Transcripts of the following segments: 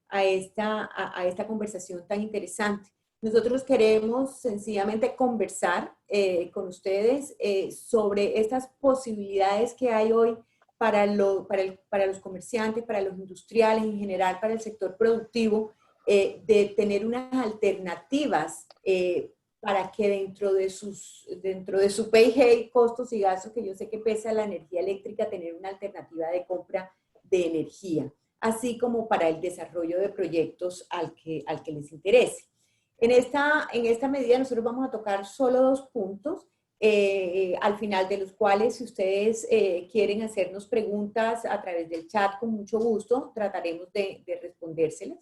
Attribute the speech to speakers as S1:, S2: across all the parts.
S1: a esta conversación tan interesante. Nosotros queremos sencillamente conversar con ustedes sobre estas posibilidades que hay hoy para los comerciantes, para los industriales, en general para el sector productivo, de tener unas alternativas para que dentro de su P&G, costos y gastos, que yo sé que pesa la energía eléctrica, tener una alternativa de compra de energía, así como para el desarrollo de proyectos al que les interese. En esta medida nosotros vamos a tocar solo 2 puntos, al final de los cuales, si ustedes quieren hacernos preguntas a través del chat, con mucho gusto trataremos de respondérselas.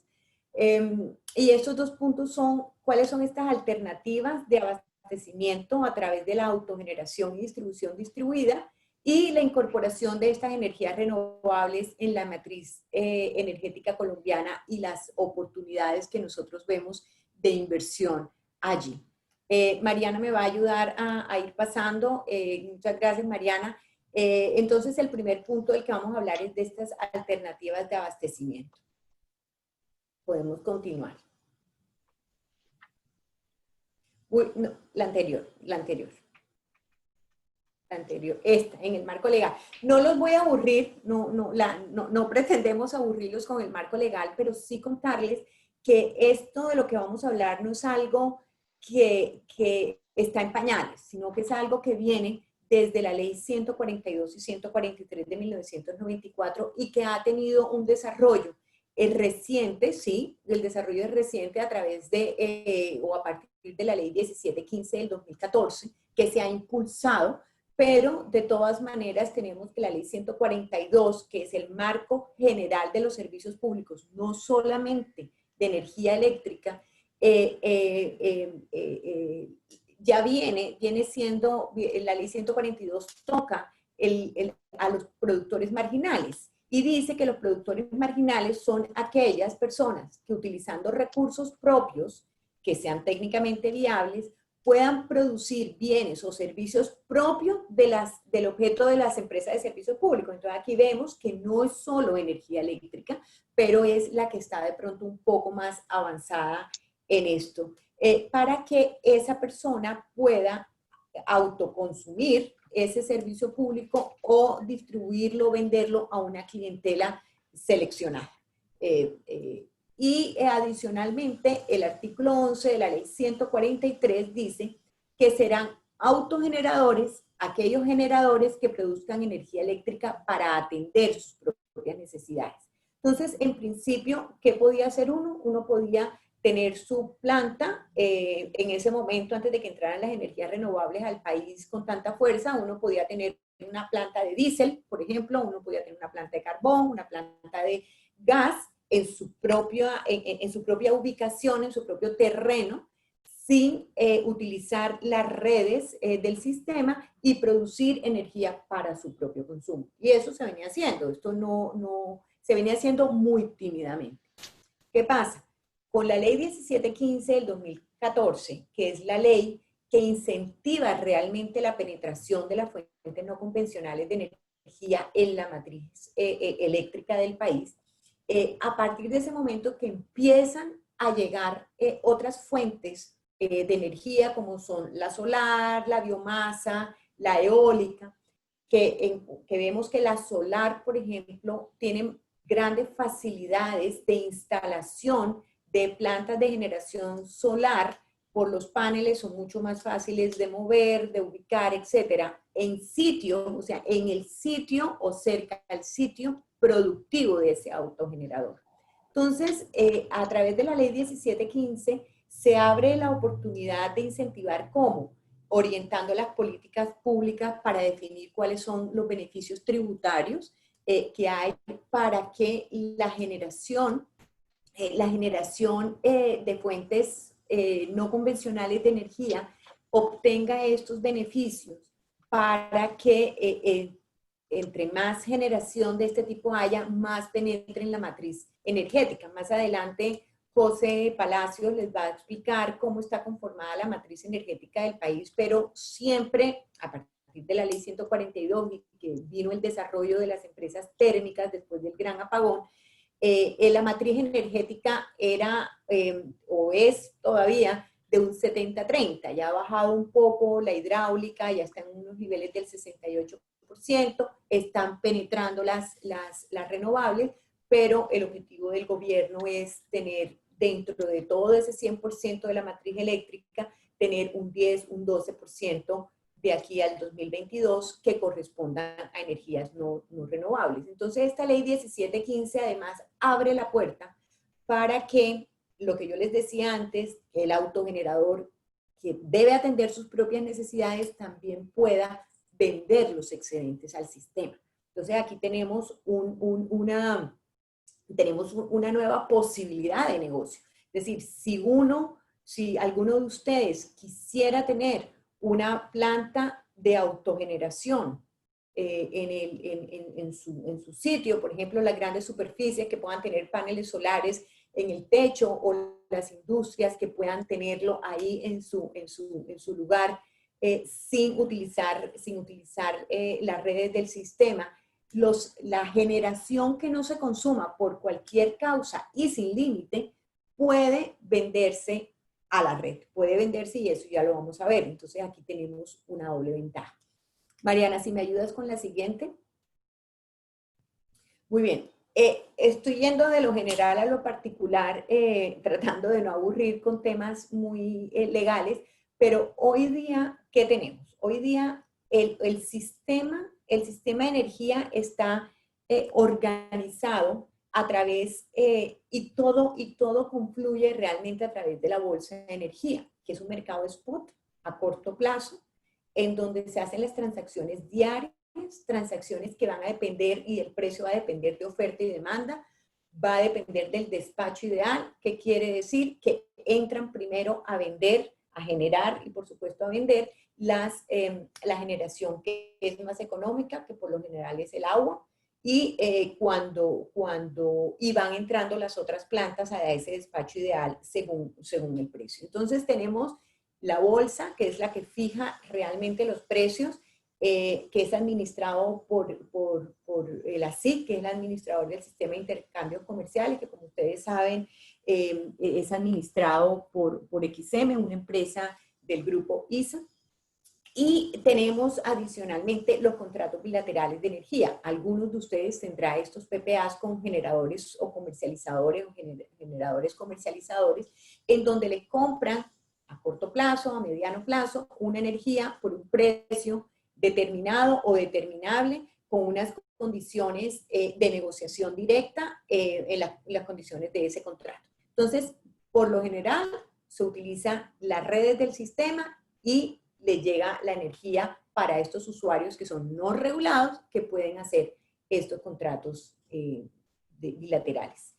S1: Y estos 2 puntos son, ¿cuáles son estas alternativas de abastecimiento a través de la autogeneración y distribución distribuida? Y la incorporación de estas energías renovables en la matriz energética colombiana y las oportunidades que nosotros vemos de inversión allí. Mariana me va a ayudar a ir pasando. Muchas gracias, Mariana. Entonces, el primer punto del que vamos a hablar es de estas alternativas de abastecimiento. Podemos continuar. Uy, no, la anterior. Esta, en el marco legal. No los voy a aburrir, no pretendemos aburrirlos con el marco legal, pero sí contarles que esto de lo que vamos a hablar no es algo que está en pañales, sino que es algo que viene desde la ley 142 y 143 de 1994 y que ha tenido un desarrollo reciente, sí, el desarrollo es reciente a través de, o a partir de la ley 1715 del 2014, que se ha impulsado, pero de todas maneras tenemos que la ley 142, que es el marco general de los servicios públicos, no solamente de energía eléctrica, ya viene siendo, la ley 142 toca a los productores marginales y dice que los productores marginales son aquellas personas que utilizando recursos propios que sean técnicamente viables puedan producir bienes o servicios propios del objeto de las empresas de servicios públicos. Entonces aquí vemos que no es solo energía eléctrica, pero es la que está de pronto un poco más avanzada en esto, para que esa persona pueda autoconsumir ese servicio público o distribuirlo, venderlo a una clientela seleccionada. Y adicionalmente, el artículo 11 de la ley 143 dice que serán autogeneradores aquellos generadores que produzcan energía eléctrica para atender sus propias necesidades. Entonces, en principio, ¿qué podía hacer uno? Uno podía tener su planta, en ese momento, antes de que entraran las energías renovables al país con tanta fuerza, uno podía tener una planta de diésel, por ejemplo, uno podía tener una planta de carbón, una planta de gas, en su propia ubicación, en su propio terreno, sin utilizar las redes del sistema y producir energía para su propio consumo. Y eso se venía haciendo, esto se venía haciendo muy tímidamente. ¿Qué pasa? Con la ley 1715 del 2014, que es la ley que incentiva realmente la penetración de las fuentes no convencionales de energía en la matriz eléctrica del país, a partir de ese momento que empiezan a llegar otras fuentes de energía como son la solar, la biomasa, la eólica, que vemos que la solar, por ejemplo, tiene grandes facilidades de instalación de plantas de generación solar por los paneles, son mucho más fáciles de mover, de ubicar, etcétera, en sitio, o sea, en el sitio o cerca al sitio productivo de ese autogenerador. Entonces, a través de la ley 1715 se abre la oportunidad de incentivar cómo, orientando las políticas públicas para definir cuáles son los beneficios tributarios que hay para que la generación de fuentes no convencionales de energía obtenga estos beneficios para que entre más generación de este tipo haya, más penetre en la matriz energética. Más adelante, José Palacios les va a explicar cómo está conformada la matriz energética del país, pero siempre a partir de la ley 142 y que vino el desarrollo de las empresas térmicas después del gran apagón, la matriz energética era o es todavía de un 70-30, ya ha bajado un poco la hidráulica, ya está en unos niveles del 68%, están penetrando las renovables, pero el objetivo del gobierno es tener dentro de todo ese 100% de la matriz eléctrica, tener un 10, un 12% de aquí al 2022 que correspondan a energías no renovables. Entonces, esta ley 1715 además abre la puerta para que, lo que yo les decía antes, el autogenerador que debe atender sus propias necesidades también pueda vender los excedentes al sistema. Entonces, aquí tenemos una nueva posibilidad de negocio. Es decir, si alguno de ustedes quisiera tener una planta de autogeneración en su sitio, por ejemplo, las grandes superficies que puedan tener paneles solares en el techo o las industrias que puedan tenerlo ahí en su lugar sin utilizar las redes del sistema, la generación que no se consuma por cualquier causa y sin límite puede venderse a la red, puede venderse y eso ya lo vamos a ver. Entonces aquí tenemos una doble ventaja. Mariana, si me ayudas con la siguiente. Muy bien. Estoy yendo de lo general a lo particular, tratando de no aburrir con temas muy legales, pero hoy día, ¿qué tenemos? Hoy día el sistema de energía está organizado a través, y todo confluye realmente a través de la bolsa de energía, que es un mercado spot a corto plazo, en donde se hacen las transacciones diarias, transacciones que van a depender, y el precio va a depender de oferta y demanda, va a depender del despacho ideal, que quiere decir que entran primero a vender, a generar y por supuesto a vender la generación que es más económica, que por lo general es el agua, y y van entrando las otras plantas a ese despacho ideal según el precio. Entonces tenemos la bolsa, que es la que fija realmente los precios, que es administrado por el ASIC, que es el administrador del sistema de intercambio comercial, y que como ustedes saben es administrado por XM, una empresa del grupo ISA. Y tenemos adicionalmente los contratos bilaterales de energía. Algunos de ustedes tendrán estos PPAs con generadores o comercializadores o generadores comercializadores, en donde le compran a corto plazo, a mediano plazo, una energía por un precio determinado o determinable con unas condiciones de negociación directa en las condiciones de ese contrato. Entonces, por lo general, se utilizan las redes del sistema y le llega la energía para estos usuarios que son no regulados, que pueden hacer estos contratos bilaterales.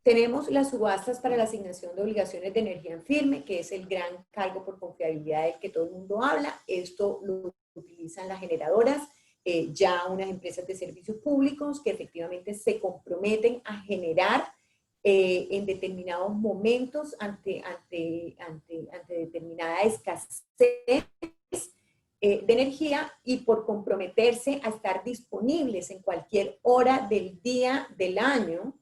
S1: Tenemos las subastas para la asignación de obligaciones de energía en firme, que es el gran cargo por confiabilidad del que todo el mundo habla. Esto lo utilizan las generadoras, ya unas empresas de servicios públicos que efectivamente se comprometen a generar en determinados momentos ante determinada escasez de energía, y por comprometerse a estar disponibles en cualquier hora del día, del año.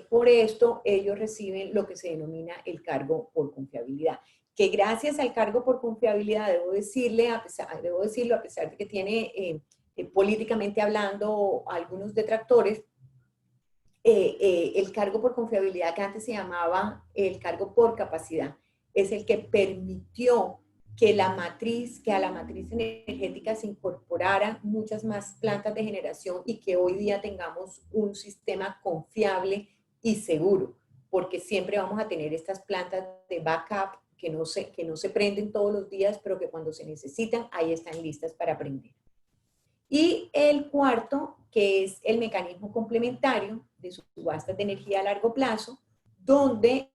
S1: Por esto ellos reciben lo que se denomina el cargo por confiabilidad, que gracias al cargo por confiabilidad, debo decirlo, a pesar de que tiene políticamente hablando algunos detractores, el cargo por confiabilidad, que antes se llamaba el cargo por capacidad, es el que permitió que a la matriz energética se incorporaran muchas más plantas de generación y que hoy día tengamos un sistema confiable y seguro, porque siempre vamos a tener estas plantas de backup que no se prenden todos los días, pero que cuando se necesitan, ahí están listas para prender. Y el cuarto, que es el mecanismo complementario de subastas de energía a largo plazo, donde,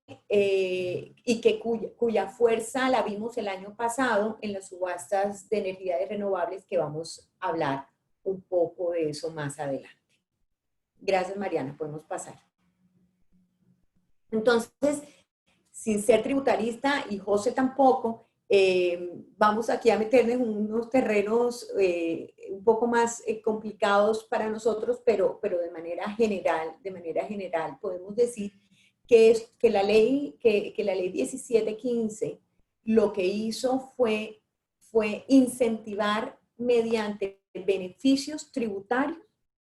S1: cuya fuerza la vimos el año pasado en las subastas de energías renovables, que vamos a hablar un poco de eso más adelante. Gracias, Mariana, podemos pasar. Entonces, sin ser tributarista, y José tampoco, Vamos aquí a meternos en unos terrenos un poco más complicados para nosotros, pero de manera general podemos decir que la ley 1715 lo que hizo fue incentivar mediante beneficios tributarios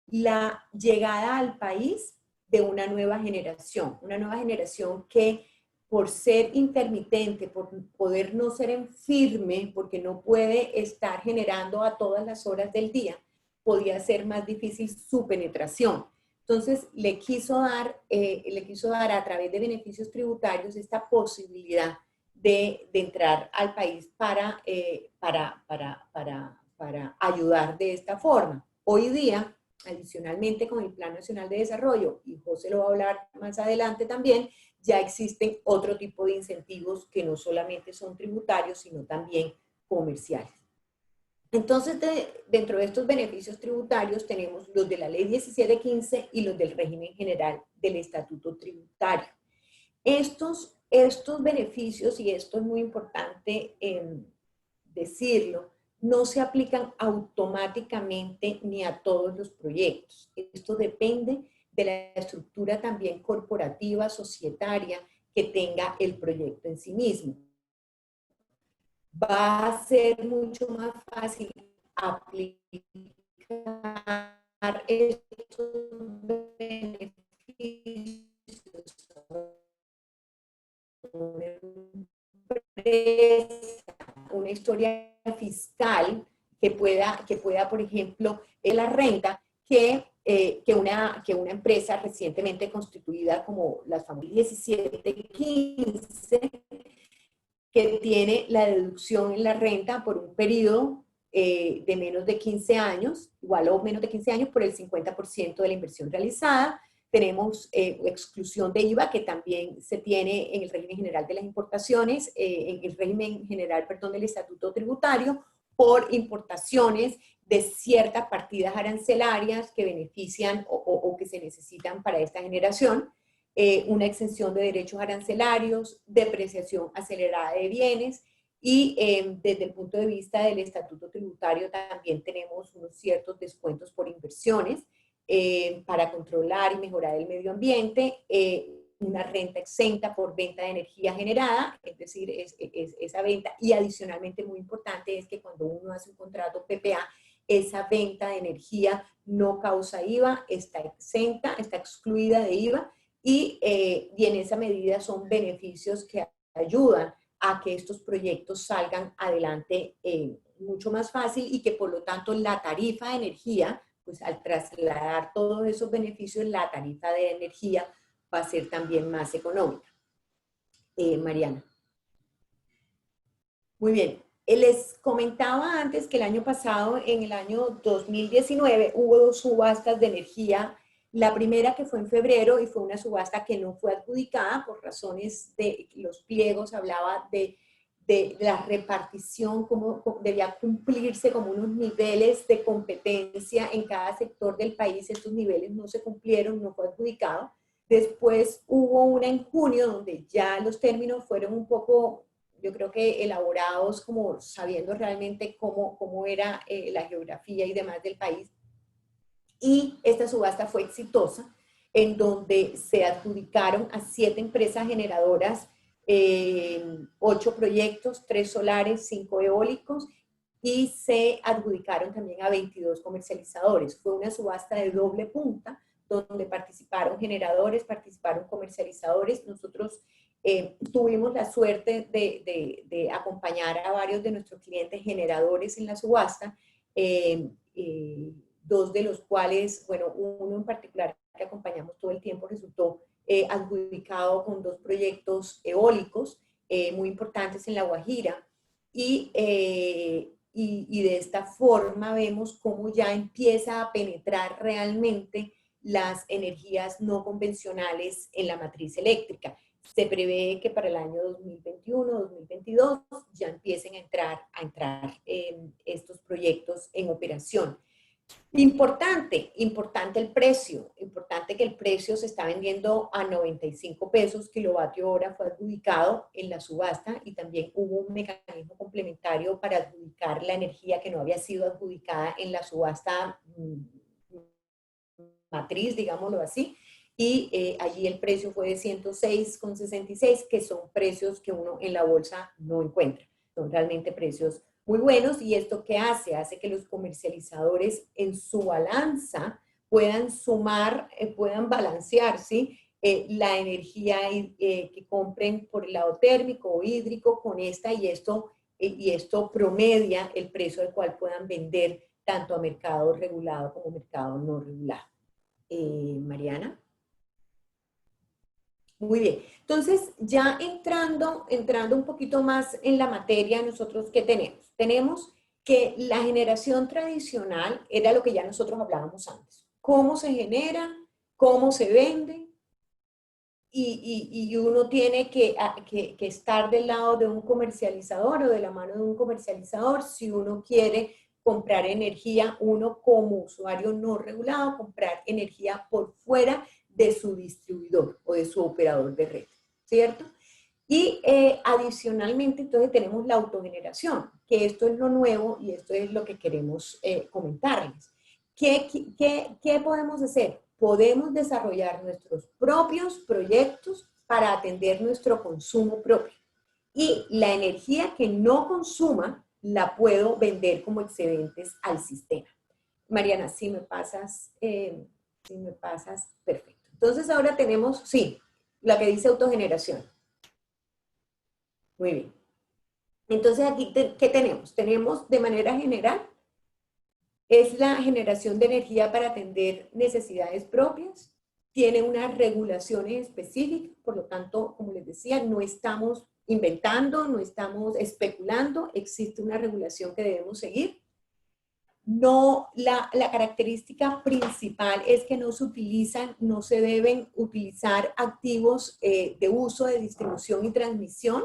S1: la llegada al país de una nueva generación que por ser intermitente, por poder no ser en firme, porque no puede estar generando a todas las horas del día, podía ser más difícil su penetración. Entonces, le quiso dar a través de beneficios tributarios esta posibilidad de entrar al país para ayudar de esta forma. Hoy día, adicionalmente con el Plan Nacional de Desarrollo, y José lo va a hablar más adelante también, ya existen otro tipo de incentivos que no solamente son tributarios, sino también comerciales. Entonces, dentro de estos beneficios tributarios tenemos los de la Ley 1715 y los del régimen general del Estatuto Tributario. Estos beneficios, y esto es muy importante decirlo, no se aplican automáticamente ni a todos los proyectos. Esto depende de la estructura también corporativa, societaria que tenga el proyecto en sí mismo. Va a ser mucho más fácil aplicar estos beneficios una historia fiscal que pueda, por ejemplo, la renta que una empresa recientemente constituida como las famosas 1715, que tiene la deducción en la renta por un periodo de menos de 15 años, igual o menos de 15 años por el 50% de la inversión realizada. Tenemos exclusión de IVA, que también se tiene en el régimen general de las importaciones, en el régimen general, perdón, del Estatuto Tributario, por importaciones de ciertas partidas arancelarias que benefician o que se necesitan para esta generación. Una exención de derechos arancelarios, depreciación acelerada de bienes, y desde el punto de vista del Estatuto Tributario también tenemos unos ciertos descuentos por inversiones para controlar y mejorar el medio ambiente, una renta exenta por venta de energía generada, es decir, esa venta, y adicionalmente muy importante es que cuando uno hace un contrato PPA, esa venta de energía no causa IVA, está exenta, está excluida de IVA, y en esa medida son beneficios que ayudan a que estos proyectos salgan adelante mucho más fácil, y que por lo tanto la tarifa de energía, pues al trasladar todos esos beneficios, la tarifa de energía va a ser también más económica. Mariana. Muy bien. Les comentaba antes que el año pasado, en el año 2019, hubo 2 subastas de energía. La primera, que fue en febrero, y fue una subasta que no fue adjudicada por razones de los pliegos, hablaba de la repartición, cómo debía cumplirse como unos niveles de competencia en cada sector del país. Estos niveles no se cumplieron, no fue adjudicado. Después hubo una en junio donde ya los términos fueron un poco, yo creo que elaborados, como sabiendo realmente cómo era la geografía y demás del país. Y esta subasta fue exitosa, en donde se adjudicaron a 7 empresas generadoras 8 proyectos, 3 solares, 5 eólicos, y se adjudicaron también a 22 comercializadores. Fue una subasta de doble punta, donde participaron generadores, participaron comercializadores. Nosotros tuvimos la suerte de acompañar a varios de nuestros clientes generadores en la subasta, 2 de los cuales, bueno, uno en particular que acompañamos todo el tiempo resultó adjudicado con 2 proyectos eólicos muy importantes en La Guajira, y de esta forma vemos cómo ya empieza a penetrar realmente las energías no convencionales en la matriz eléctrica. Se prevé que para el año 2021-2022 ya empiecen a entrar estos proyectos en operación. Importante el precio, importante que el precio se está vendiendo a 95 pesos kilovatio hora, fue adjudicado en la subasta y también hubo un mecanismo complementario para adjudicar la energía que no había sido adjudicada en la subasta matriz, digámoslo así, y allí el precio fue de 106,66, que son precios que uno en la bolsa no encuentra, son realmente precios muy buenos. ¿Y esto qué hace? Hace que los comercializadores en su balanza puedan sumar, puedan balancear, ¿sí? La energía que compren por el lado térmico o hídrico con esta, y esto promedia el precio al cual puedan vender tanto a mercado regulado como mercado no regulado. Mariana. Muy bien. Entonces, ya entrando un poquito más en la materia, nosotros, ¿qué tenemos? Tenemos que la generación tradicional era lo que ya nosotros hablábamos antes. ¿Cómo se genera? ¿Cómo se vende? Y uno tiene que estar del lado de un comercializador o de la mano de un comercializador si uno quiere comprar energía, uno como usuario no regulado, comprar energía por fuera de su distribuidor o de su operador de red, ¿cierto? Y adicionalmente, entonces tenemos la autogeneración, que esto es lo nuevo y esto es lo que queremos comentarles. ¿Qué podemos hacer? Podemos desarrollar nuestros propios proyectos para atender nuestro consumo propio. Y la energía que no consuma la puedo vender como excedentes al sistema. Mariana, si me pasas, perfecto. Entonces ahora tenemos, sí, la que dice autogeneración. Muy bien. Entonces aquí, ¿qué tenemos? Tenemos de manera general, es la generación de energía para atender necesidades propias, tiene unas regulaciones específicas, por lo tanto, como les decía, no estamos inventando, no estamos especulando, existe una regulación que debemos seguir. No, la característica principal es que no se deben utilizar activos de uso, de distribución y transmisión.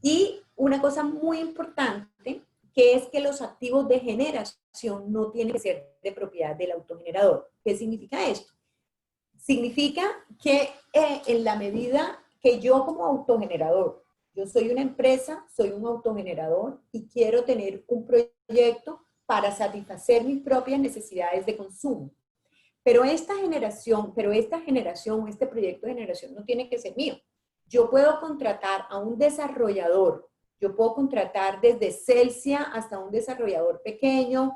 S1: Y una cosa muy importante, que es que los activos de generación no tienen que ser de propiedad del autogenerador. ¿Qué significa esto? Significa que en la medida que yo como autogenerador, yo soy una empresa, soy un autogenerador y quiero tener un proyecto para satisfacer mis propias necesidades de consumo. Pero esta generación, este proyecto de generación no tiene que ser mío. Yo puedo contratar a un desarrollador, yo puedo contratar desde Celsia hasta un desarrollador pequeño,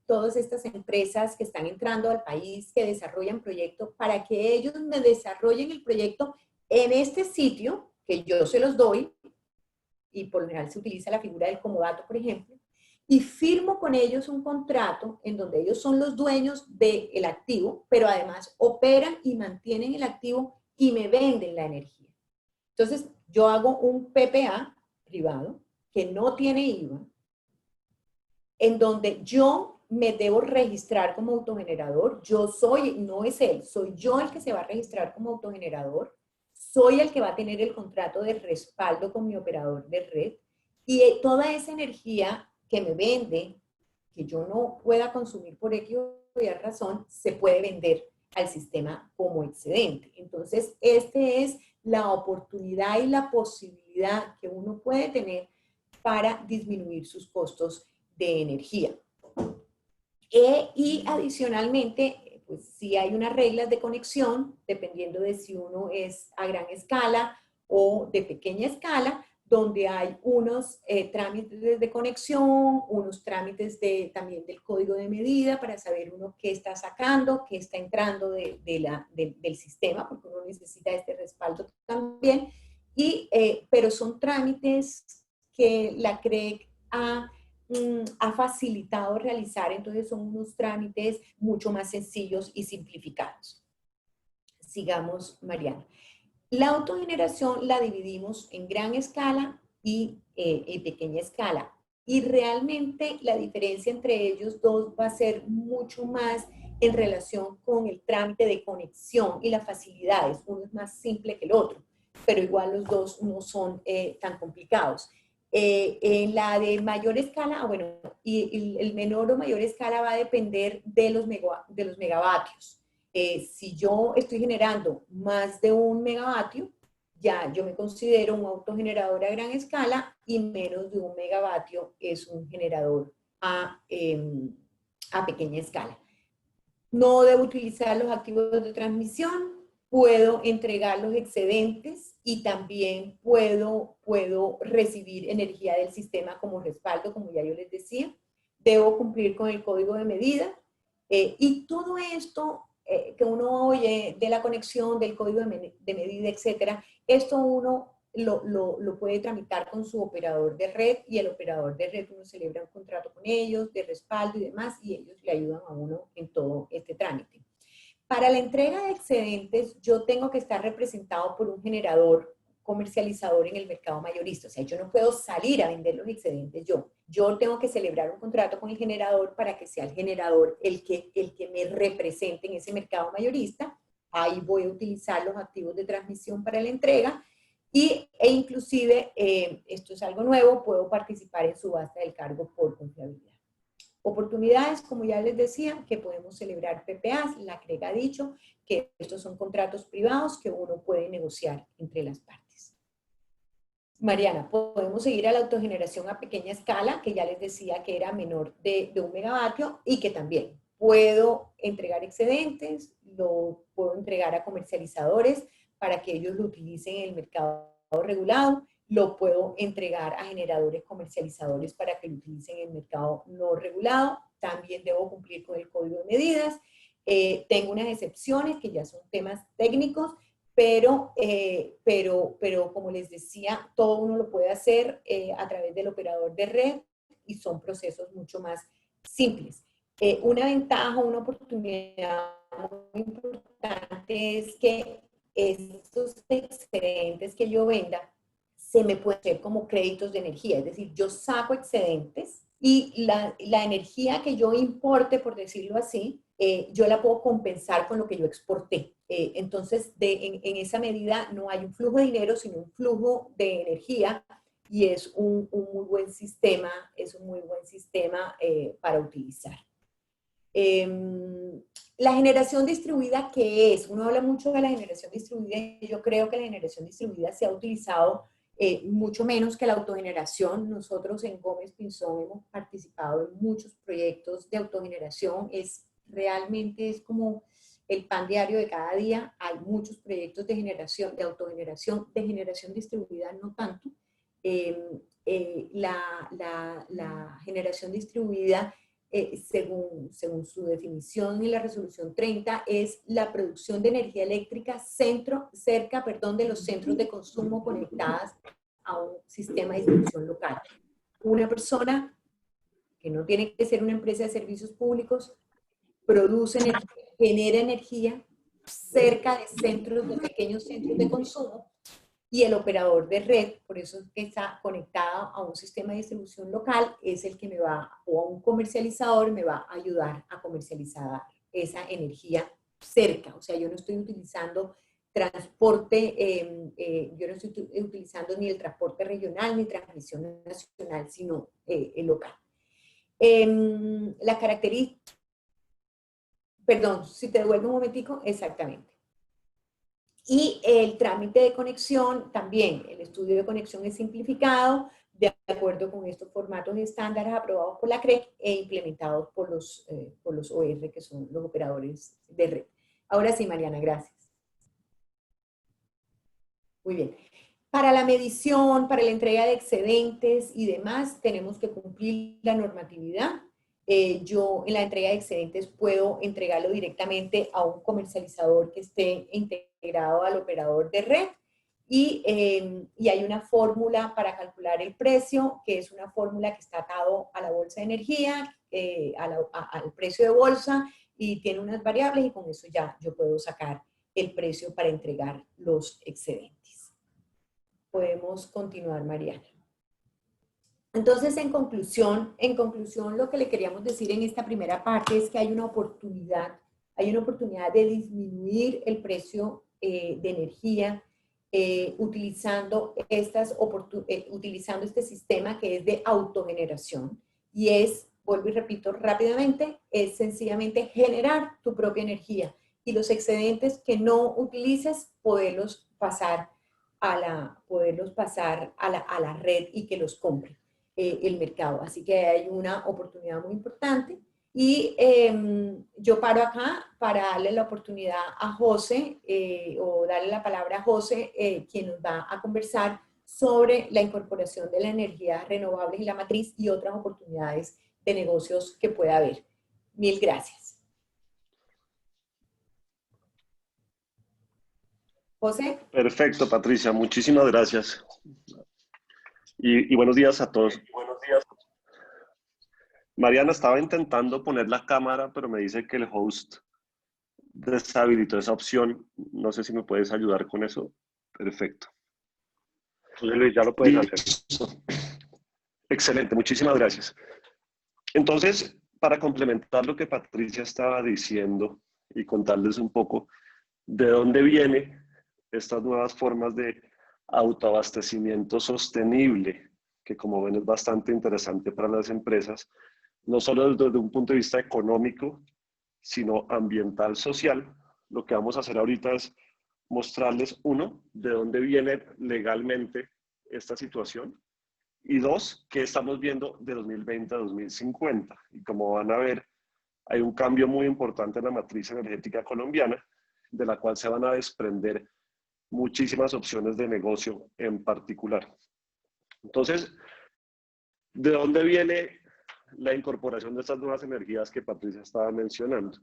S1: todas estas empresas que están entrando al país, que desarrollan proyectos, para que ellos me desarrollen el proyecto en este sitio, que yo se los doy, y por lo general se utiliza la figura del comodato, por ejemplo, y firmo con ellos un contrato en donde ellos son los dueños del activo, pero además operan y mantienen el activo y me venden la energía. Entonces, yo hago un PPA privado que no tiene IVA, en donde yo me debo registrar como autogenerador. Yo soy, no es él, soy yo el que se va a registrar como autogenerador. Soy el que va a tener el contrato de respaldo con mi operador de red. Y toda esa energía que me vende, que yo no pueda consumir por X o Y razón, se puede vender al sistema como excedente. Entonces, esta es la oportunidad y la posibilidad que uno puede tener para disminuir sus costos de energía. Y adicionalmente, pues sí hay unas reglas de conexión, dependiendo de si uno es a gran escala o de pequeña escala, donde hay unos trámites de conexión, unos trámites también del código de medida para saber uno qué está sacando, qué está entrando del sistema, porque uno necesita este respaldo también. Pero son trámites que la CREC ha facilitado realizar, entonces son unos trámites mucho más sencillos y simplificados. Sigamos, Mariana. La autogeneración la dividimos en gran escala y pequeña escala. Y realmente la diferencia entre ellos dos va a ser mucho más en relación con el trámite de conexión y las facilidades. Uno es más simple que el otro, pero igual los dos no son tan complicados. En la de mayor escala, bueno, y el menor o mayor escala va a depender de los megavatios. Si yo estoy generando más de 1 megavatio, ya yo me considero un autogenerador a gran escala, y menos de 1 megavatio es un generador a pequeña escala. No debo utilizar los activos de transmisión, puedo entregar los excedentes y también puedo recibir energía del sistema como respaldo, como ya yo les decía. Debo cumplir con el código de medida, y todo esto que uno oye de la conexión, del código de medida, etcétera, esto uno lo puede tramitar con su operador de red, y el operador de red uno celebra un contrato con ellos de respaldo y demás, y ellos le ayudan a uno en todo este trámite. Para la entrega de excedentes, yo tengo que estar representado por un generador comercializador en el mercado mayorista. O sea, yo no puedo salir a vender los excedentes yo. Yo tengo que celebrar un contrato con el generador para que sea el generador el que me represente en ese mercado mayorista. Ahí voy a utilizar los activos de transmisión para la entrega, e inclusive, esto es algo nuevo, puedo participar en subasta del cargo por confiabilidad. Oportunidades, como ya les decía, que podemos celebrar PPAs. La CREG ha dicho que estos son contratos privados que uno puede negociar entre las partes. Mariana, podemos seguir a la autogeneración a pequeña escala, que ya les decía que era menor de 1 megavatio, y que también puedo entregar excedentes, lo puedo entregar a comercializadores para que ellos lo utilicen en el mercado regulado, lo puedo entregar a generadores comercializadores para que lo utilicen en el mercado no regulado. También debo cumplir con el código de medidas. Tengo unas excepciones que ya son temas técnicos, pero como les decía, todo uno lo puede hacer a través del operador de red, y son procesos mucho más simples. Una ventaja, una oportunidad muy importante es que estos excedentes que yo venda se me pueden hacer como créditos de energía, es decir, yo saco excedentes y la energía que yo importe, por decirlo así, yo la puedo compensar con lo que yo exporté. Entonces, en esa medida no hay un flujo de dinero, sino un flujo de energía, y es un muy buen sistema, para utilizar. La generación distribuida, ¿qué es? Uno habla mucho de la generación distribuida, y yo creo que la generación distribuida se ha utilizado mucho menos que la autogeneración. Nosotros en Gómez Pinzón hemos participado en muchos proyectos de autogeneración. Realmente es como el pan diario de cada día. Hay muchos proyectos de generación, de autogeneración, de generación distribuida no tanto. La generación distribuida, según su definición en la resolución 30, es la producción de energía eléctrica cerca de los centros de consumo conectadas a un sistema de distribución local. Una persona, que no tiene que ser una empresa de servicios públicos, produce energía, genera energía cerca de pequeños centros de consumo, y el operador de red, por eso es que está conectado a un sistema de distribución local, es el que o a un comercializador, me va a ayudar a comercializar esa energía cerca. O sea, yo no estoy utilizando transporte, yo no estoy utilizando ni el transporte regional ni transmisión nacional, sino el local. La característica, perdón, si te devuelvo un momentico, exactamente. Y el trámite de conexión también, el estudio de conexión es simplificado de acuerdo con estos formatos estándares aprobados por la CREC e implementados por los OR, que son los operadores de red. Ahora sí, Mariana, gracias. Muy bien. Para la medición, para la entrega de excedentes y demás, tenemos que cumplir la normatividad. Yo en la entrega de excedentes puedo entregarlo directamente a un comercializador que esté integrado al operador de red, y hay una fórmula para calcular el precio, que es una fórmula que está atado a la bolsa de energía, al precio de bolsa, y tiene unas variables, y con eso ya yo puedo sacar el precio para entregar los excedentes. Podemos continuar, Mariana. Entonces, en conclusión, lo que le queríamos decir en esta primera parte es que hay una oportunidad de disminuir el precio de energía utilizando este sistema que es de autogeneración y es, vuelvo y repito rápidamente, es sencillamente generar tu propia energía y los excedentes que no utilices, poderlos pasar a la red y que los compre el mercado. Así que hay una oportunidad muy importante. Y yo paro acá para darle la oportunidad a José, o darle la palabra a José, quien nos va a conversar sobre la incorporación de la energía renovable y la matriz y otras oportunidades de negocios que pueda haber. Mil gracias. José.
S2: Perfecto, Patricia, muchísimas gracias. Y buenos días a todos. Buenos días. Mariana, estaba intentando poner la cámara, pero me dice que el host deshabilitó esa opción. No sé si me puedes ayudar con eso. Perfecto.
S3: Luis, ya lo puedes hacer.
S2: Excelente, muchísimas gracias. Entonces, para complementar lo que Patricia estaba diciendo y contarles un poco de dónde vienen estas nuevas formas de autoabastecimiento sostenible, que como ven es bastante interesante para las empresas, no solo desde un punto de vista económico, sino ambiental, social. Lo que vamos a hacer ahorita es mostrarles, uno, de dónde viene legalmente esta situación, y dos, qué estamos viendo de 2020 a 2050. Y como van a ver, hay un cambio muy importante en la matriz energética colombiana, de la cual se van a desprender muchísimas opciones de negocio en particular. Entonces, ¿de dónde viene la incorporación de estas nuevas energías que Patricia estaba mencionando?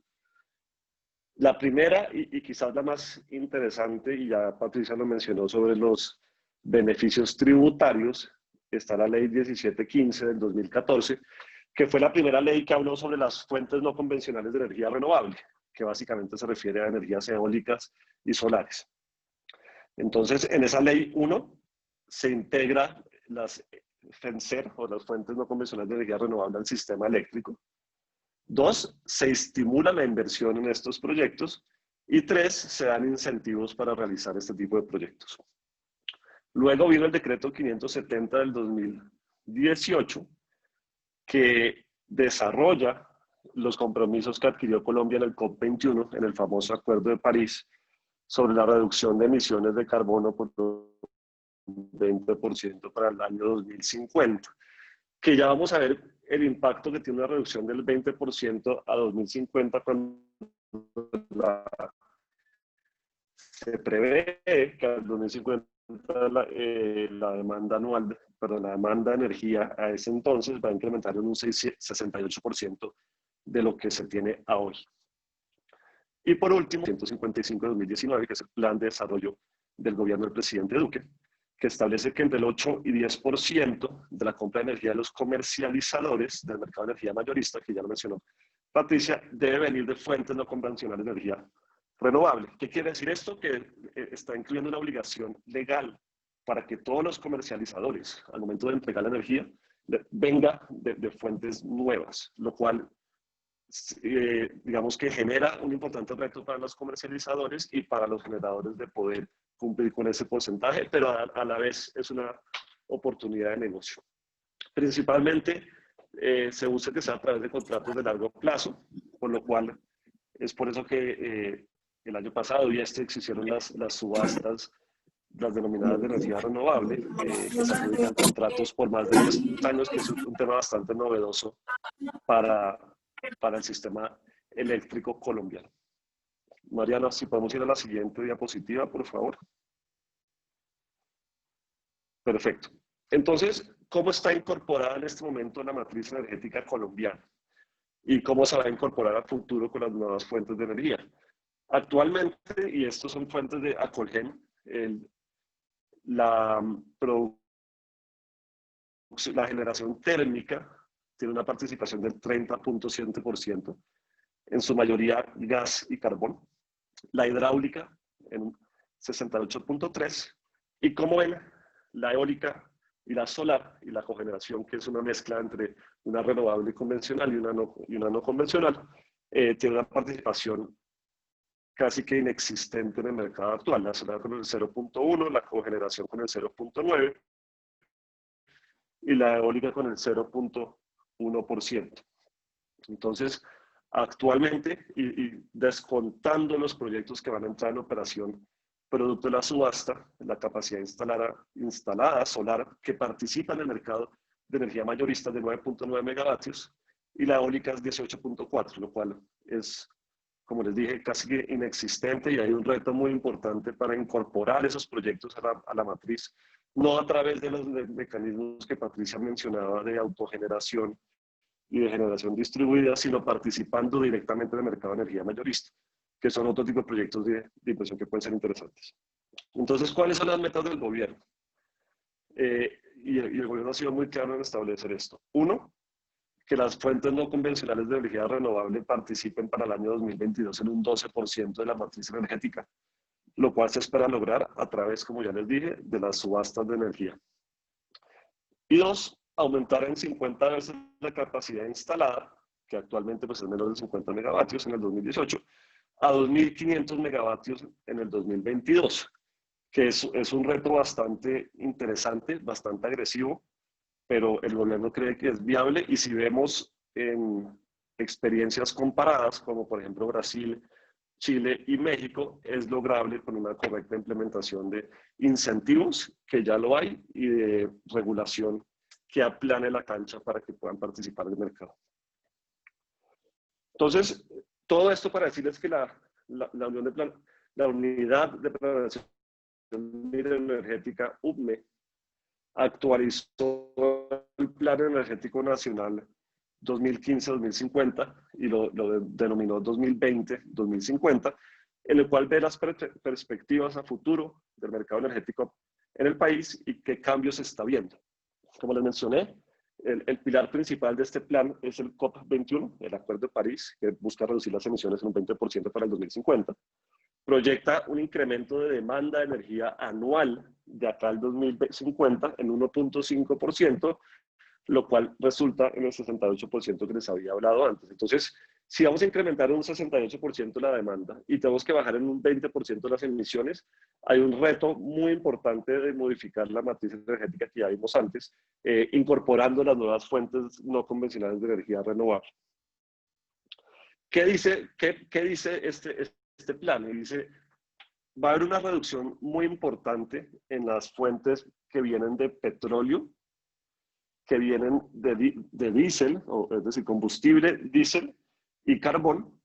S2: La primera, y quizás la más interesante, y ya Patricia lo mencionó sobre los beneficios tributarios, está la ley 1715 del 2014, que fue la primera ley que habló sobre las fuentes no convencionales de energía renovable, que básicamente se refiere a energías eólicas y solares. Entonces, en esa ley 1 se integra las FENSER, o las fuentes no convencionales de energía renovable, al sistema eléctrico. 2, se estimula la inversión en estos proyectos. Y 3, se dan incentivos para realizar este tipo de proyectos. Luego vino el decreto 570 del 2018, que desarrolla los compromisos que adquirió Colombia en el COP21, en el famoso Acuerdo de París, sobre la reducción de emisiones de carbono por 20% para el año 2050, que ya vamos a ver el impacto que tiene una reducción del 20% a 2050 cuando se prevé que al 2050 la demanda anual, la demanda de energía a ese entonces va a incrementar en un 68% de lo que se tiene a hoy. Y por último, 155 de 2019, que es el plan de desarrollo del gobierno del presidente Duque, que establece que entre el 8 y 10% de la compra de energía de los comercializadores del mercado de energía mayorista, que ya lo mencionó Patricia, debe venir de fuentes no convencionales de energía renovable. ¿Qué quiere decir esto? Que está incluyendo una obligación legal para que todos los comercializadores, al momento de entregar la energía, venga de fuentes nuevas, lo cual digamos que genera un importante reto para los comercializadores y para los generadores de poder cumplir con ese porcentaje, pero a la vez es una oportunidad de negocio. Principalmente se usa que sea a través de contratos de largo plazo, por lo cual es por eso que el año pasado y se hicieron las subastas, las denominadas de energía renovable, que se adjudican contratos por más de 10 años, que es un tema bastante novedoso para el sistema eléctrico colombiano. Mariana, si podemos ir a la siguiente diapositiva, por favor. Perfecto. Entonces, ¿cómo está incorporada en este momento la matriz energética colombiana? ¿Y cómo se va a incorporar a futuro con las nuevas fuentes de energía? Actualmente, y estos son fuentes de Acolgen, la generación térmica tiene una participación del 30.7%, en su mayoría gas y carbón. La hidráulica en un 68.3%, y como ven, la eólica y la solar y la cogeneración, que es una mezcla entre una renovable convencional y una no convencional, tiene una participación casi que inexistente en el mercado actual, la solar con el 0.1, la cogeneración con el 0.9 y la eólica con el 0.1%. Entonces, actualmente, y descontando los proyectos que van a entrar en operación producto de la subasta, la capacidad instalada solar que participa en el mercado de energía mayorista de 9.9 megavatios y la eólica es 18.4, lo cual es, como les dije, casi que inexistente, y hay un reto muy importante para incorporar esos proyectos a la matriz, no a través de los mecanismos que Patricia mencionaba de autogeneración y de generación distribuida, sino participando directamente en el mercado de energía mayorista, que son otro tipo de proyectos de inversión que pueden ser interesantes. Entonces, ¿cuáles son las metas del gobierno? Y el gobierno ha sido muy claro en establecer esto. Uno, que las fuentes no convencionales de energía renovable participen para el año 2022 en un 12% de la matriz energética, lo cual se espera lograr a través, como ya les dije, de las subastas de energía. Y dos, aumentar en 50 veces la capacidad instalada, que actualmente pues, es menos de 50 megavatios en el 2018, a 2.500 megavatios en el 2022, que es un reto bastante interesante, bastante agresivo, pero el gobierno cree que es viable, y si vemos en experiencias comparadas, como por ejemplo Brasil, Chile y México, es lograble con una correcta implementación de incentivos, que ya lo hay, y de regulación que aplane la cancha para que puedan participar del mercado. Entonces, todo esto para decirles que la Unidad de Planificación Energética, UPME, actualizó el Plan Energético Nacional 2015-2050 y lo denominó 2020-2050, en el cual ve las perspectivas a futuro del mercado energético en el país y qué cambios se está viendo. Como les mencioné, el pilar principal de este plan es el COP21, el Acuerdo de París, que busca reducir las emisiones en un 20% para el 2050. Proyecta un incremento de demanda de energía anual de acá al 2050 en 1.5%, lo cual resulta en el 68% que les había hablado antes. Entonces, si vamos a incrementar un 68% la demanda y tenemos que bajar en un 20% las emisiones, hay un reto muy importante de modificar la matriz energética que ya vimos antes, incorporando las nuevas fuentes no convencionales de energía renovable. ¿Qué dice este plan? Y dice, va a haber una reducción muy importante en las fuentes que vienen de petróleo, que vienen de diésel, es decir, combustible, diésel y carbón,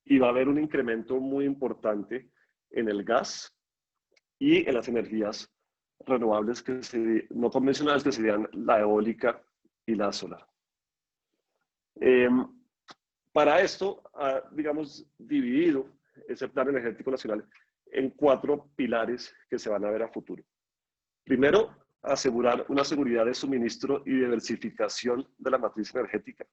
S2: y va a haber un incremento muy importante en el gas y en las energías renovables no convencionales, que serían la eólica y la solar. Para esto, digamos, dividido ese Plan Energético Nacional en 4 pilares que se van a ver a futuro. Primero, asegurar una seguridad de suministro y diversificación de la matriz energética.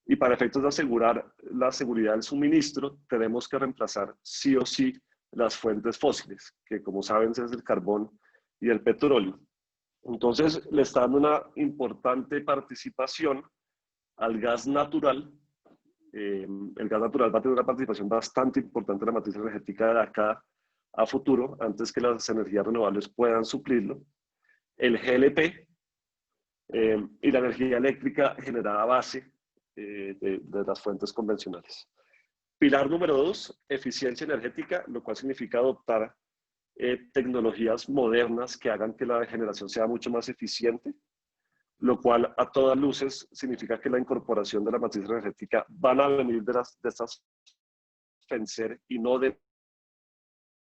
S2: Y para efectos de asegurar la seguridad del suministro, tenemos que reemplazar sí o sí las fuentes fósiles, que como saben es el carbón y el petróleo. Entonces, le está dando una importante participación al gas natural. El gas natural va a tener una participación bastante importante en la matriz energética de acá a futuro, antes que las energías renovables puedan suplirlo. El GLP y la energía eléctrica generada a base de las fuentes convencionales. Pilar número 2, eficiencia energética, lo cual significa adoptar tecnologías modernas que hagan que la generación sea mucho más eficiente, lo cual a todas luces significa que la incorporación de la matriz energética van a venir de estas FENSER y no de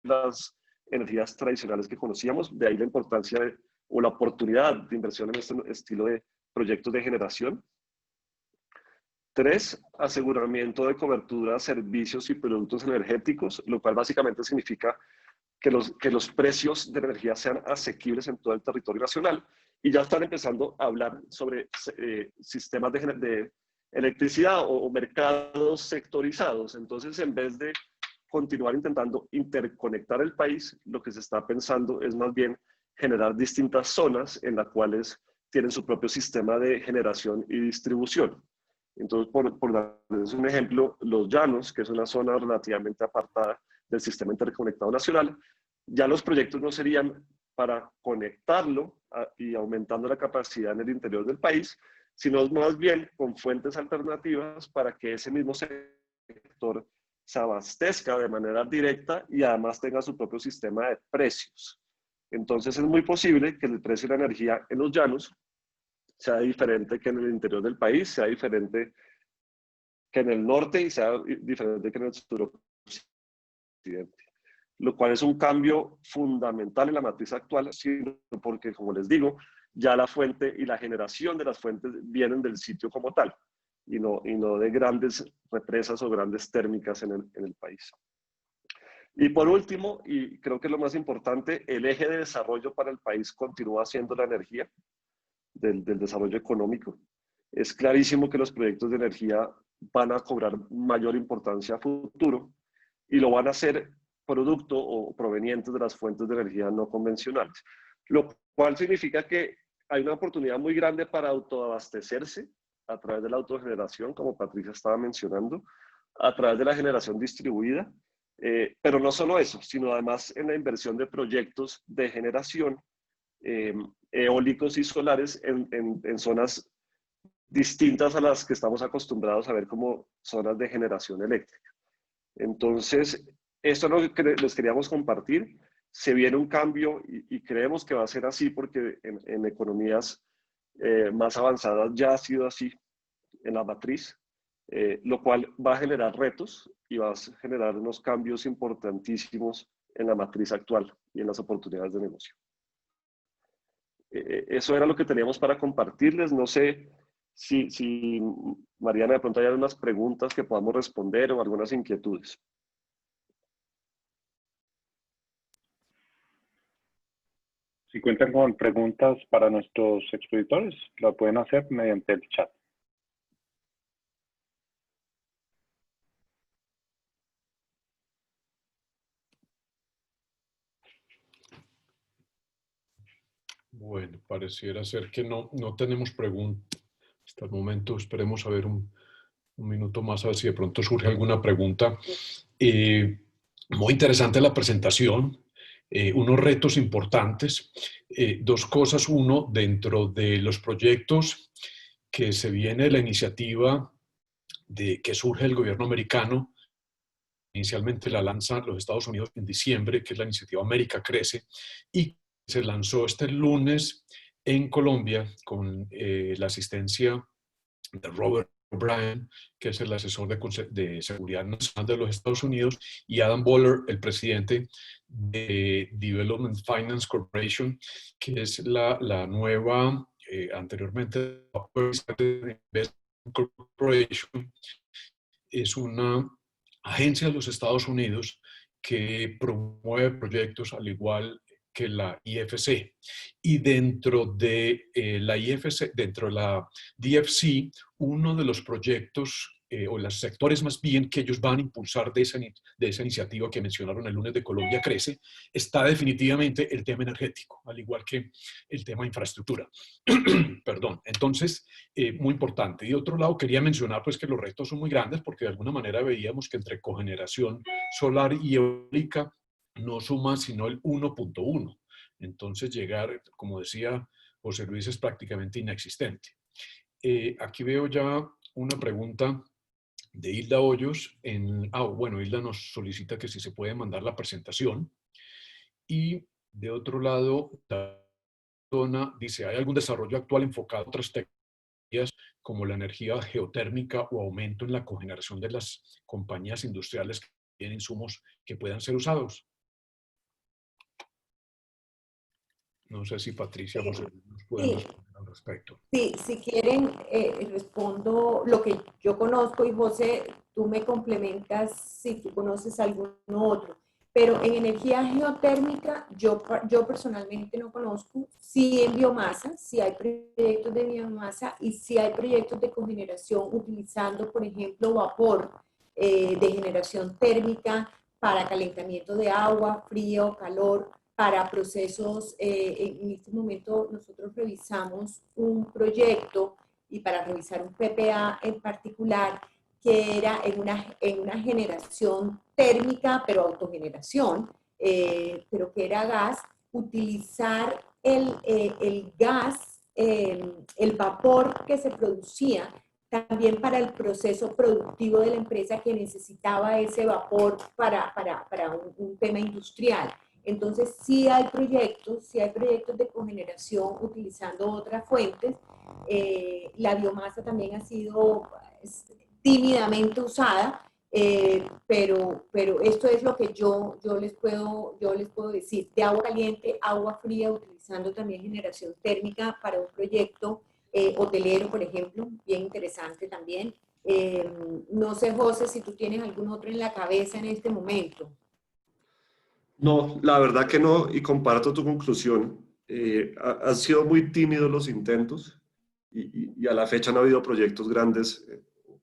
S2: las energías tradicionales que conocíamos. De ahí la importancia o la oportunidad de inversión en este estilo de proyectos de generación. 3, aseguramiento de cobertura, servicios y productos energéticos, lo cual básicamente significa que los precios de energía sean asequibles en todo el territorio nacional, y ya están empezando a hablar sobre sistemas de electricidad o mercados sectorizados. Entonces, en vez de continuar intentando interconectar el país, lo que se está pensando es más bien generar distintas zonas en las cuales tienen su propio sistema de generación y distribución. Entonces, por darles un ejemplo, Los Llanos, que es una zona relativamente apartada, del Sistema Interconectado Nacional. Ya los proyectos no serían para conectarlo y aumentando la capacidad en el interior del país, sino más bien con fuentes alternativas para que ese mismo sector se abastezca de manera directa y además tenga su propio sistema de precios. Entonces es muy posible que el precio de la energía en los llanos sea diferente que en el interior del país, sea diferente que en el norte y sea diferente que en el suroccidente. Lo cual es un cambio fundamental en la matriz actual, sino porque, como les digo, ya la fuente y la generación de las fuentes vienen del sitio como tal y no de grandes represas o grandes térmicas en el país. Y por último, y creo que es lo más importante, el eje de desarrollo para el país continúa siendo la energía del desarrollo económico. Es clarísimo que los proyectos de energía van a cobrar mayor importancia a futuro y lo van a hacer producto o provenientes de las fuentes de energía no convencionales. Lo cual significa que hay una oportunidad muy grande para autoabastecerse a través de la autogeneración, como Patricia estaba mencionando, a través de la generación distribuida, pero no solo eso, sino además en la inversión de proyectos de generación eólicos y solares en zonas distintas a las que estamos acostumbrados a ver como zonas de generación eléctrica. Entonces, esto es lo que les queríamos compartir. Se viene un cambio y creemos que va a ser así porque en economías más avanzadas ya ha sido así en la matriz, lo cual va a generar retos y va a generar unos cambios importantísimos en la matriz actual y en las oportunidades de negocio. Eso era lo que teníamos para compartirles. No sé si Mariana, de pronto hay algunas preguntas que podamos responder o algunas inquietudes.
S3: Si cuentan con preguntas para nuestros expositores, lo pueden hacer mediante el chat.
S4: Bueno, pareciera ser que no tenemos preguntas hasta el momento. Esperemos a ver un minuto más a ver si de pronto surge alguna pregunta. Muy interesante la presentación. Unos retos importantes. Dos cosas. Uno, dentro de los proyectos que se viene la iniciativa de que surge el gobierno americano, inicialmente la lanza los Estados Unidos en diciembre, que es la iniciativa América Crece, y se lanzó este lunes en Colombia con la asistencia de Robert O'Brien, que es el asesor de seguridad nacional de los Estados Unidos, y Adam Boehler, el presidente de Development Finance Corporation, que es la nueva, anteriormente Investment Corporation, es una agencia de los Estados Unidos que promueve proyectos al igual que la IFC. Y dentro de la IFC, dentro de la DFC, uno de los proyectos o los sectores más bien que ellos van a impulsar de esa iniciativa que mencionaron el lunes de Colombia Crece, está definitivamente el tema energético, al igual que el tema infraestructura. Perdón. Entonces, muy importante. Y de otro lado, quería mencionar pues que los retos son muy grandes porque de alguna manera veíamos que entre cogeneración solar y eólica no suma sino el 1.1. Entonces llegar, como decía José Luis, es prácticamente inexistente. Aquí veo ya una pregunta de Hilda Hoyos. Bueno, Hilda nos solicita que si se puede mandar la presentación. Y de otro lado, Dona dice, ¿hay algún desarrollo actual enfocado a otras tecnologías como la energía geotérmica o aumento en la cogeneración de las compañías industriales que tienen insumos que puedan ser usados? No sé si Patricia José nos pueden responder al respecto.
S1: Sí, si quieren, respondo lo que yo conozco y José, tú me complementas si tú conoces alguno otro. Pero en energía geotérmica, yo personalmente no conozco. Sí en biomasa, sí hay proyectos de biomasa y sí hay proyectos de cogeneración utilizando, por ejemplo, vapor de generación térmica para calentamiento de agua, frío, calor, para procesos. En este momento nosotros revisamos un proyecto y para revisar un PPA en particular que era en una generación térmica, pero autogeneración, pero que era gas, utilizar el gas, el vapor que se producía también para el proceso productivo de la empresa que necesitaba ese vapor para un tema industrial. Entonces, sí hay proyectos de cogeneración utilizando otras fuentes. La biomasa también ha sido tímidamente usada, pero esto es lo que yo les puedo decir. De agua caliente, agua fría, utilizando también generación térmica para un proyecto hotelero, por ejemplo, bien interesante también. No sé, José, si tú tienes algún otro en la cabeza en este momento.
S2: No, la verdad que no, y comparto tu conclusión. Han sido muy tímidos los intentos y a la fecha no ha habido proyectos grandes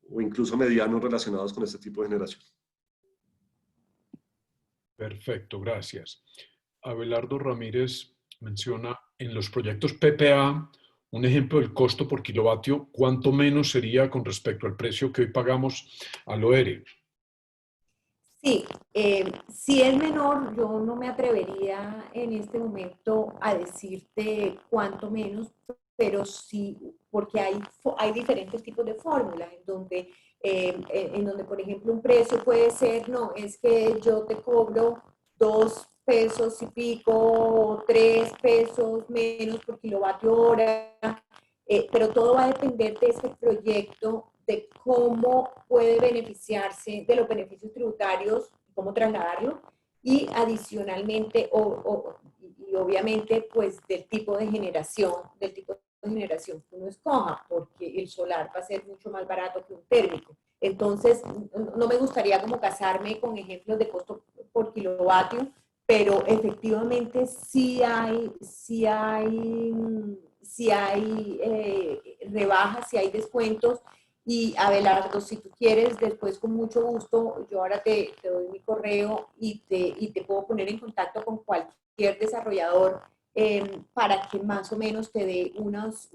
S2: o incluso medianos relacionados con este tipo de generación.
S4: Perfecto, gracias. Abelardo Ramírez menciona en los proyectos PPA un ejemplo del costo por kilovatio, ¿cuánto menos sería con respecto al precio que hoy pagamos al OERE?
S1: Sí, si es menor, yo no me atrevería en este momento a decirte cuánto menos, pero sí, porque hay diferentes tipos de fórmulas en donde, por ejemplo, un precio puede ser, no, es que yo te cobro 2 pesos y pico, 3 pesos menos por kilovatio hora, pero todo va a depender de ese proyecto, de cómo puede beneficiarse de los beneficios tributarios, cómo trasladarlo, y adicionalmente, y obviamente, pues del tipo de generación que uno escoja, porque el solar va a ser mucho más barato que un térmico. Entonces, no me gustaría como casarme con ejemplos de costo por kilovatio, pero efectivamente sí hay rebajas, sí hay descuentos. Y Abelardo, si tú quieres, después con mucho gusto, yo ahora te doy mi correo y te puedo poner en contacto con cualquier desarrollador para que más o menos te dé unos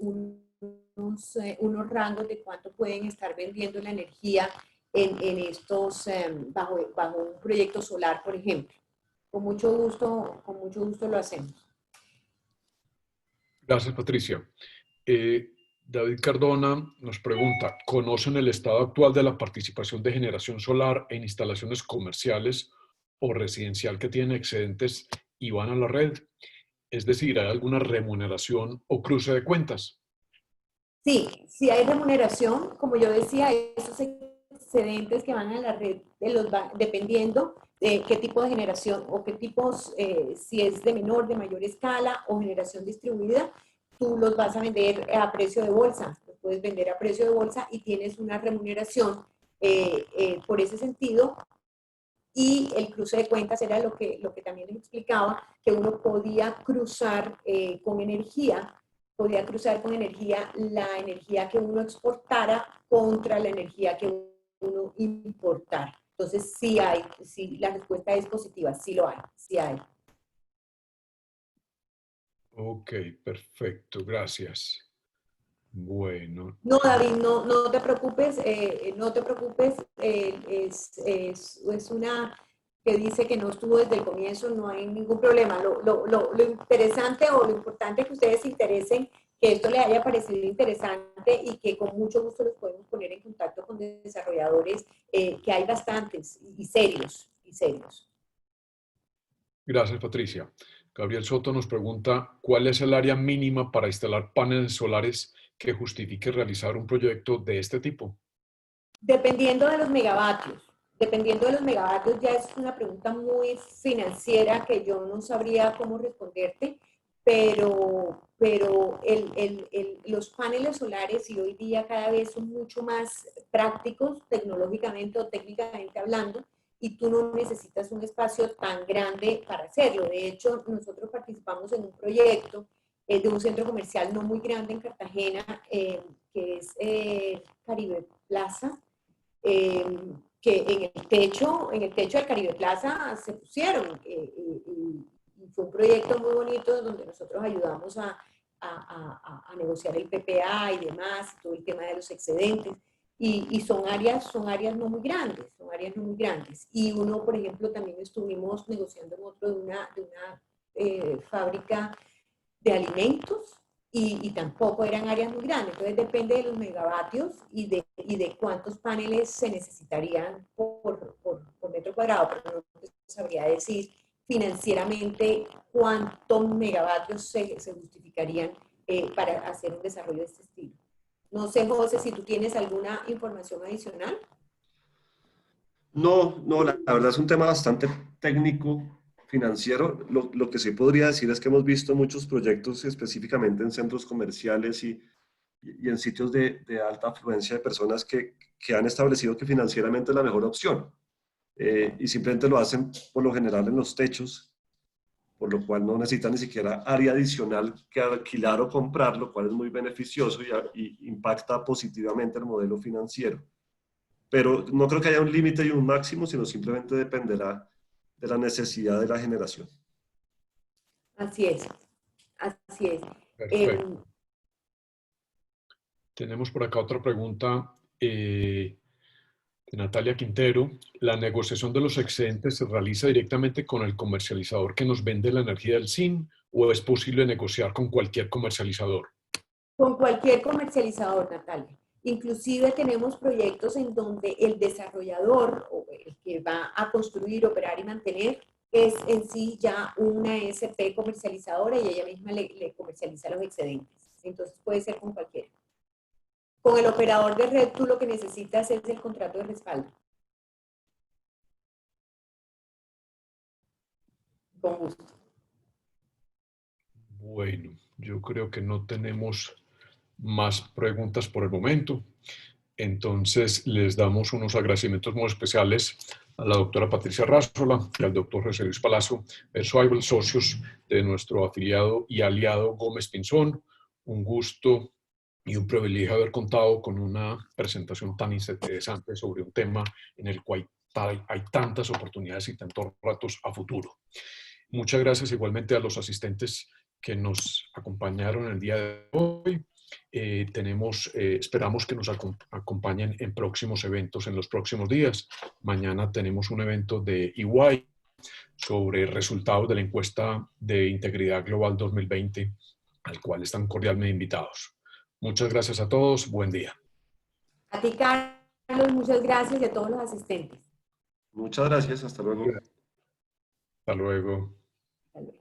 S1: rangos de cuánto pueden estar vendiendo la energía en estos, bajo un proyecto solar, por ejemplo. Con mucho gusto lo hacemos.
S4: Gracias, Patricia. David Cardona nos pregunta, ¿conocen el estado actual de la participación de generación solar en instalaciones comerciales o residencial que tienen excedentes y van a la red? Es decir, ¿hay alguna remuneración o cruce de cuentas?
S1: Sí, sí hay remuneración, como yo decía, esos excedentes que van a la red, dependiendo de qué tipo de generación o qué tipos, si es de menor, de mayor escala o generación distribuida, tú los vas a vender a precio de bolsa, los puedes vender a precio de bolsa y tienes una remuneración por ese sentido. Y el cruce de cuentas era lo que también les explicaba, que uno podía cruzar con energía la energía que uno exportara contra la energía que uno importara. Entonces sí, la respuesta es positiva, sí lo hay, sí hay.
S4: Ok, perfecto, gracias. Bueno,
S1: No, David, no te preocupes, es una que dice que no estuvo desde el comienzo, no hay ningún problema. Lo interesante o lo importante es que ustedes se interesen, que esto les haya parecido interesante y que con mucho gusto los podemos poner en contacto con desarrolladores, que hay bastantes y serios, y serios.
S4: gracias, Patricia. Gabriel Soto nos pregunta, ¿cuál es el área mínima para instalar paneles solares que justifique realizar un proyecto de este tipo?
S1: Dependiendo de los megavatios. Dependiendo de los megavatios ya es una pregunta muy financiera que yo no sabría cómo responderte, pero los paneles solares y hoy día cada vez son mucho más prácticos tecnológicamente o técnicamente hablando y tú no necesitas un espacio tan grande para hacerlo. De hecho, nosotros participamos en un proyecto de un centro comercial no muy grande en Cartagena, que es Caribe Plaza, que en el techo del Caribe Plaza se pusieron, y fue un proyecto muy bonito donde nosotros ayudamos a negociar el PPA y demás, todo el tema de los excedentes. Y son áreas no muy grandes, son áreas no muy grandes. Y uno, por ejemplo, también estuvimos negociando en otro de una fábrica de alimentos y tampoco eran áreas muy grandes. Entonces depende de los megavatios y de cuántos paneles se necesitarían por metro cuadrado, pero no sabría decir financieramente cuántos megavatios se justificarían para hacer un desarrollo de este estilo. No sé, José, si tú tienes alguna información adicional.
S2: No, no, la verdad es un tema bastante técnico, financiero. Lo que sí podría decir es que hemos visto muchos proyectos específicamente en centros comerciales y en sitios de alta afluencia de personas que han establecido que financieramente es la mejor opción. Y simplemente lo hacen por lo general en los techos, por lo cual no necesitan ni siquiera área adicional que alquilar o comprar, lo cual es muy beneficioso y impacta positivamente el modelo financiero. Pero no creo que haya un límite y un máximo, sino simplemente dependerá de la necesidad de la generación.
S1: Así es, así es.
S4: Perfecto. Tenemos por acá otra pregunta de Natalia Quintero. ¿La negociación de los excedentes se realiza directamente con el comercializador que nos vende la energía del SIN o es posible negociar con cualquier comercializador?
S1: Con cualquier comercializador, Natalia. Inclusive tenemos proyectos en donde el desarrollador o el que va a construir, operar y mantener es en sí ya una SP comercializadora y ella misma le comercializa los excedentes. Entonces puede ser con cualquiera. Con el operador de red tú lo que necesitas es el contrato de respaldo. Con gusto.
S4: Bueno, yo creo que no tenemos más preguntas por el momento. Entonces, les damos unos agradecimientos muy especiales a la doctora Patricia Rázola y al doctor José Luis Palazzo, Persuable, socios de nuestro afiliado y aliado Gómez Pinzón. Un gusto y un privilegio haber contado con una presentación tan interesante sobre un tema en el cual hay tantas oportunidades y tantos retos a futuro. Muchas gracias igualmente a los asistentes que nos acompañaron el día de hoy. Esperamos que nos acompañen en próximos eventos en los próximos días. Mañana tenemos un evento de EY sobre resultados de la encuesta de Integridad Global 2020, al cual están cordialmente invitados. Muchas gracias a todos. Buen día.
S1: A ti, Carlos, muchas gracias y a todos los asistentes.
S2: Muchas gracias. Hasta luego.
S4: Hasta luego.
S1: Hasta luego.